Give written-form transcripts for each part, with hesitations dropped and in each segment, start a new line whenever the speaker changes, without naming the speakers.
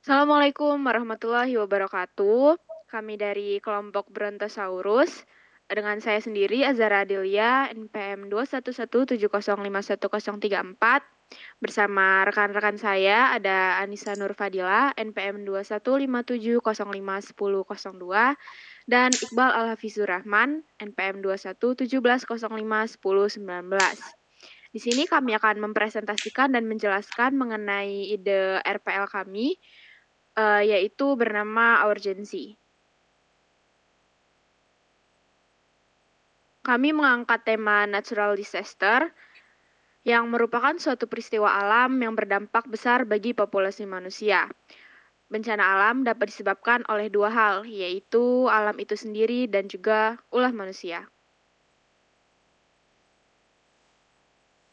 Assalamualaikum warahmatullahi wabarakatuh. Kami dari kelompok Brontosaurus. Dengan saya sendiri, Azara Adelia, NPM 211705134. Bersama rekan-rekan saya ada Anissa Nurfadila, NPM 2157051002, dan Iqbal Al-Hafizur Rahman, NPM 2117051019. Di sini kami akan mempresentasikan dan menjelaskan mengenai ide RPL kami, yaitu bernama Urgency. Kami mengangkat tema natural disaster yang merupakan suatu peristiwa alam yang berdampak besar bagi populasi manusia. Bencana alam dapat disebabkan oleh dua hal, yaitu alam itu sendiri dan juga ulah manusia.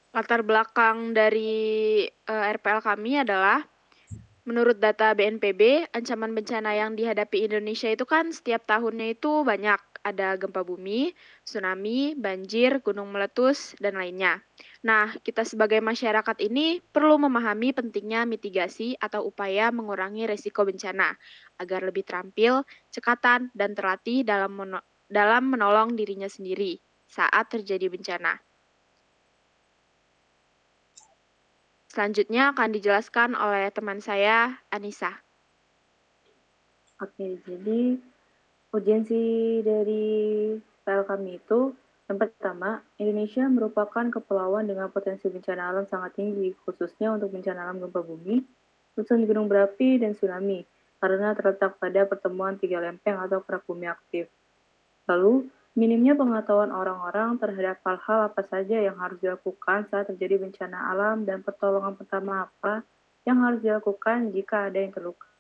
Latar belakang dari RPL kami adalah menurut data BNPB, ancaman bencana yang dihadapi Indonesia itu kan setiap tahunnya itu banyak. Ada gempa bumi, tsunami, banjir, gunung meletus, dan lainnya. Nah, kita sebagai masyarakat ini perlu memahami pentingnya mitigasi atau upaya mengurangi risiko bencana agar lebih terampil, cekatan, dan terlatih dalam menolong dirinya sendiri saat terjadi bencana. Selanjutnya akan dijelaskan oleh teman saya, Anissa.
Oke, jadi urgensi dari file kami itu, yang pertama, Indonesia merupakan kepulauan dengan potensi bencana alam sangat tinggi, khususnya untuk bencana alam gempa bumi, letusan gunung berapi, dan tsunami, karena terletak pada pertemuan tiga lempeng atau kerak bumi aktif. Lalu, minimnya pengetahuan orang-orang terhadap hal-hal apa saja yang harus dilakukan saat terjadi bencana alam dan pertolongan pertama apa yang harus dilakukan jika ada yang terluka.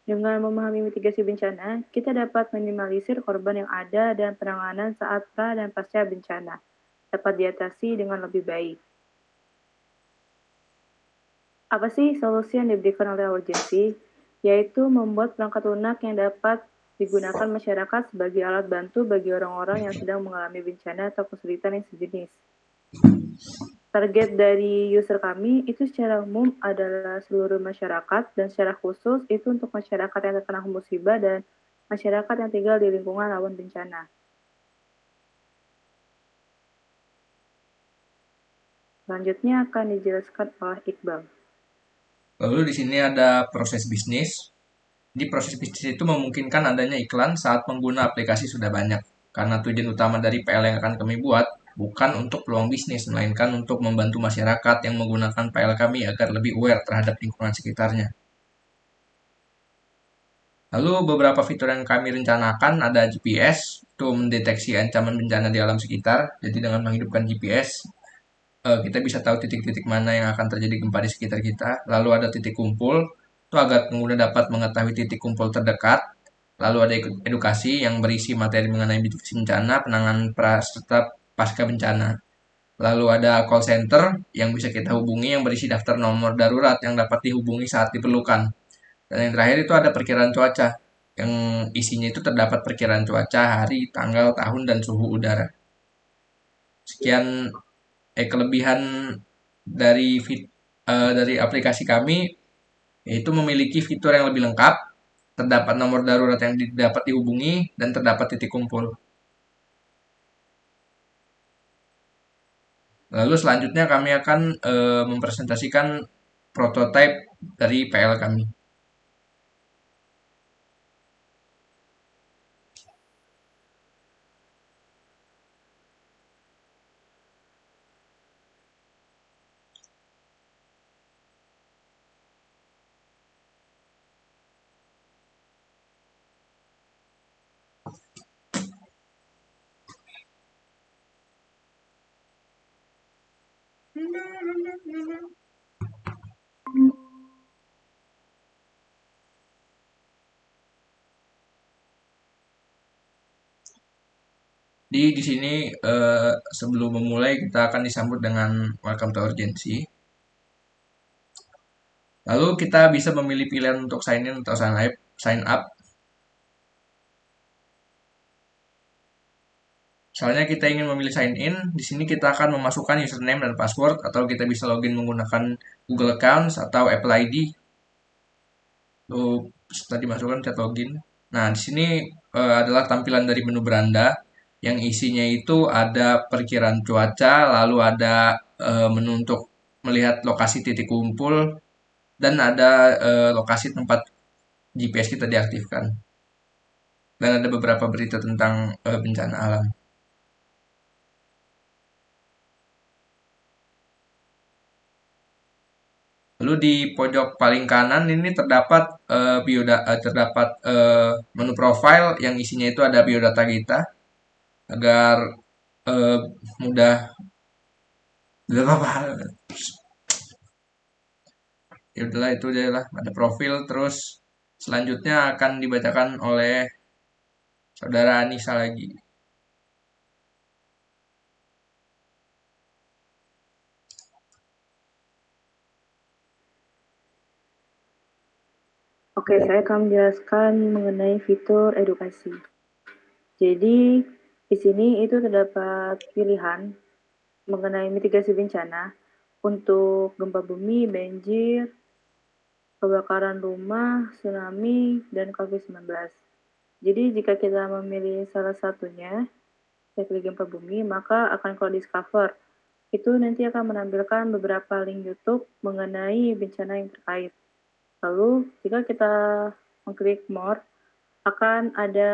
Dengan memahami mitigasi bencana, kita dapat minimalisir korban yang ada dan penanganan saat pra dan pasca bencana dapat diatasi dengan lebih baik. Apa sih solusi yang diberikan oleh urgensi? Yaitu membuat perangkat lunak yang dapat digunakan masyarakat sebagai alat bantu bagi orang-orang yang sedang mengalami bencana atau kesulitan yang sejenis. Target dari user kami itu secara umum adalah seluruh masyarakat dan secara khusus itu untuk masyarakat yang terkena musibah dan masyarakat yang tinggal di lingkungan rawan bencana. Selanjutnya akan dijelaskan oleh Iqbal.
Lalu di sini ada proses bisnis. Di proses bisnis itu memungkinkan adanya iklan saat pengguna aplikasi sudah banyak. Karena tujuan utama dari PL yang akan kami buat bukan untuk peluang bisnis, melainkan untuk membantu masyarakat yang menggunakan PL kami agar lebih aware terhadap lingkungan sekitarnya. Lalu beberapa fitur yang kami rencanakan ada GPS, itu mendeteksi ancaman bencana di alam sekitar. Jadi dengan menghidupkan GPS, kita bisa tahu titik-titik mana yang akan terjadi gempa di sekitar kita. Lalu ada titik kumpul, itu agar pengguna dapat mengetahui titik kumpul terdekat. Lalu ada edukasi yang berisi materi mengenai mitigasi bencana, penanganan serta pasca bencana. Lalu ada call center yang bisa kita hubungi yang berisi daftar nomor darurat yang dapat dihubungi saat diperlukan. Dan yang terakhir itu ada perkiraan cuaca yang isinya itu terdapat perkiraan cuaca, hari, tanggal, tahun, dan suhu udara. Sekian kelebihan dari aplikasi kami yaitu memiliki fitur yang lebih lengkap, terdapat nomor darurat yang dapat dihubungi, dan terdapat titik kumpul. Lalu selanjutnya kami akan mempresentasikan prototipe dari PL kami. Di sini sebelum memulai kita akan disambut dengan welcome to urgency. Lalu kita bisa memilih pilihan untuk sign in atau sign up. Misalnya kita ingin memilih sign in, di sini kita akan memasukkan username dan password atau kita bisa login menggunakan Google Accounts atau Apple ID. Lalu setelah dimasukkan chat login. Nah, di sini adalah tampilan dari menu beranda yang isinya itu ada perkiraan cuaca, lalu ada menu untuk melihat lokasi titik kumpul, dan ada lokasi tempat GPS kita diaktifkan. Dan ada beberapa berita tentang bencana alam. Lalu di pojok paling kanan ini terdapat terdapat menu profile yang isinya itu ada biodata kita agar eh, mudah gak apa-apa. Ya udahlah itu aja lah. Ada profil terus selanjutnya akan dibacakan oleh saudara Anissa lagi.
Oke, saya akan menjelaskan mengenai fitur edukasi. Jadi, di sini itu terdapat pilihan mengenai mitigasi bencana untuk gempa bumi, banjir, kebakaran rumah, tsunami, dan COVID-19. Jadi, jika kita memilih salah satunya, saya pilih gempa bumi, maka akan kalau discover. Itu nanti akan menampilkan beberapa link YouTube mengenai bencana yang terkait. Lalu, jika kita mengklik more, akan ada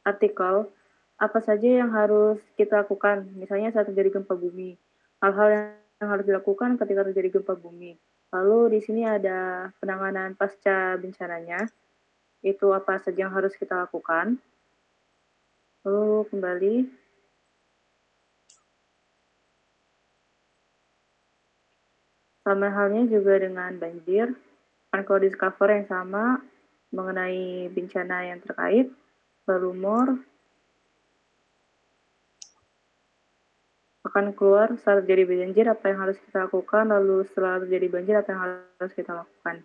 artikel apa saja yang harus kita lakukan, misalnya saat terjadi gempa bumi, hal-hal yang harus dilakukan ketika terjadi gempa bumi. Lalu di sini ada penanganan pasca bencananya, itu apa saja yang harus kita lakukan. Lalu kembali, sama halnya juga dengan banjir, kan kalau discover yang sama mengenai bencana yang terkait, lalu more, akan keluar saat terjadi banjir apa yang harus kita lakukan, lalu setelah terjadi banjir apa yang harus kita lakukan.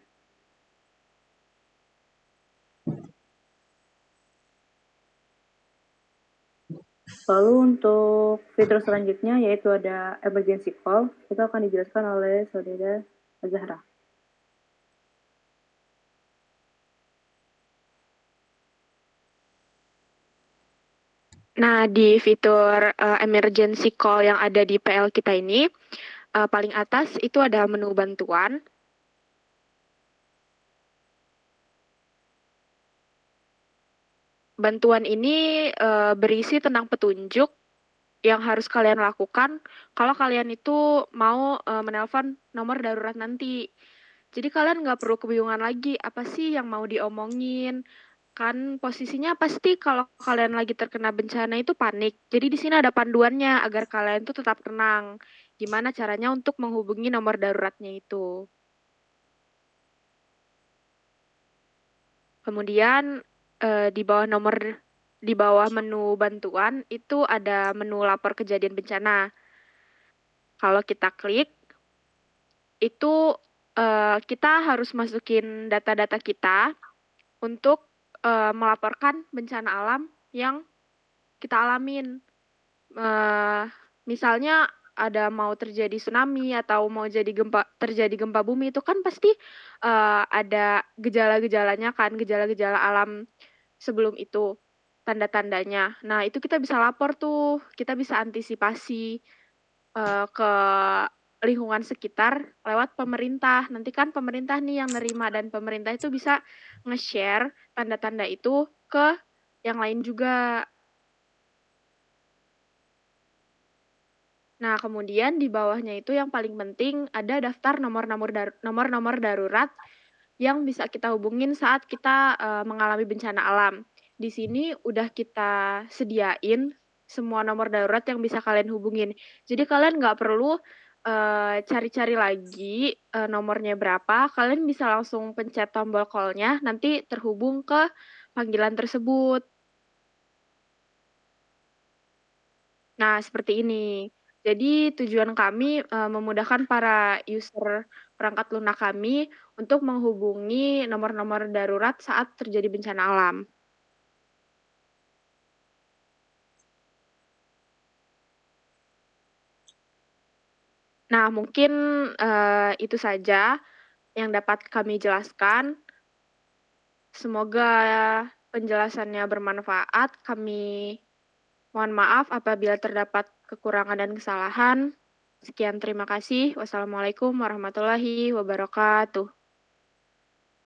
Lalu untuk fitur selanjutnya yaitu ada emergency call, itu akan dijelaskan oleh saudara Zahra.
Nah, di fitur emergency call yang ada di PL kita ini, paling atas itu ada menu bantuan. Bantuan ini berisi tentang petunjuk yang harus kalian lakukan kalau kalian itu mau menelpon nomor darurat nanti. Jadi kalian nggak perlu kebingungan lagi apa sih yang mau diomongin. Kan posisinya pasti kalau kalian lagi terkena bencana itu panik. Jadi di sini ada panduannya agar kalian tuh tetap tenang. Gimana caranya untuk menghubungi nomor daruratnya itu. Kemudian di bawah menu bantuan itu ada menu lapor kejadian bencana. Kalau kita klik itu kita harus masukin data-data kita untuk melaporkan bencana alam yang kita alamin. Misalnya ada mau terjadi tsunami atau mau terjadi gempa bumi itu kan pasti ada gejala-gejalanya kan, gejala-gejala alam sebelum itu, tanda-tandanya. Nah, itu kita bisa lapor tuh, kita bisa antisipasi ke lingkungan sekitar lewat pemerintah. Nanti kan pemerintah nih yang nerima dan pemerintah itu bisa nge-share tanda-tanda itu ke yang lain juga. Nah, kemudian di bawahnya itu yang paling penting ada daftar nomor-nomor darurat yang bisa kita hubungin saat kita mengalami bencana alam. Di sini udah kita sediain semua nomor darurat yang bisa kalian hubungin. Jadi kalian nggak perlu cari-cari lagi nomornya berapa. Kalian bisa langsung pencet tombol call-nya, nanti terhubung ke panggilan tersebut. Nah, seperti ini. Jadi tujuan kami memudahkan para user perangkat lunak kami untuk menghubungi nomor-nomor darurat saat terjadi bencana alam. Nah, mungkin itu saja. yang dapat kami jelaskan. Semoga penjelasannya bermanfaat. Kami mohon maaf apabila terdapat kekurangan dan kesalahan. Sekian, terima kasih. Wassalamualaikum warahmatullahi wabarakatuh.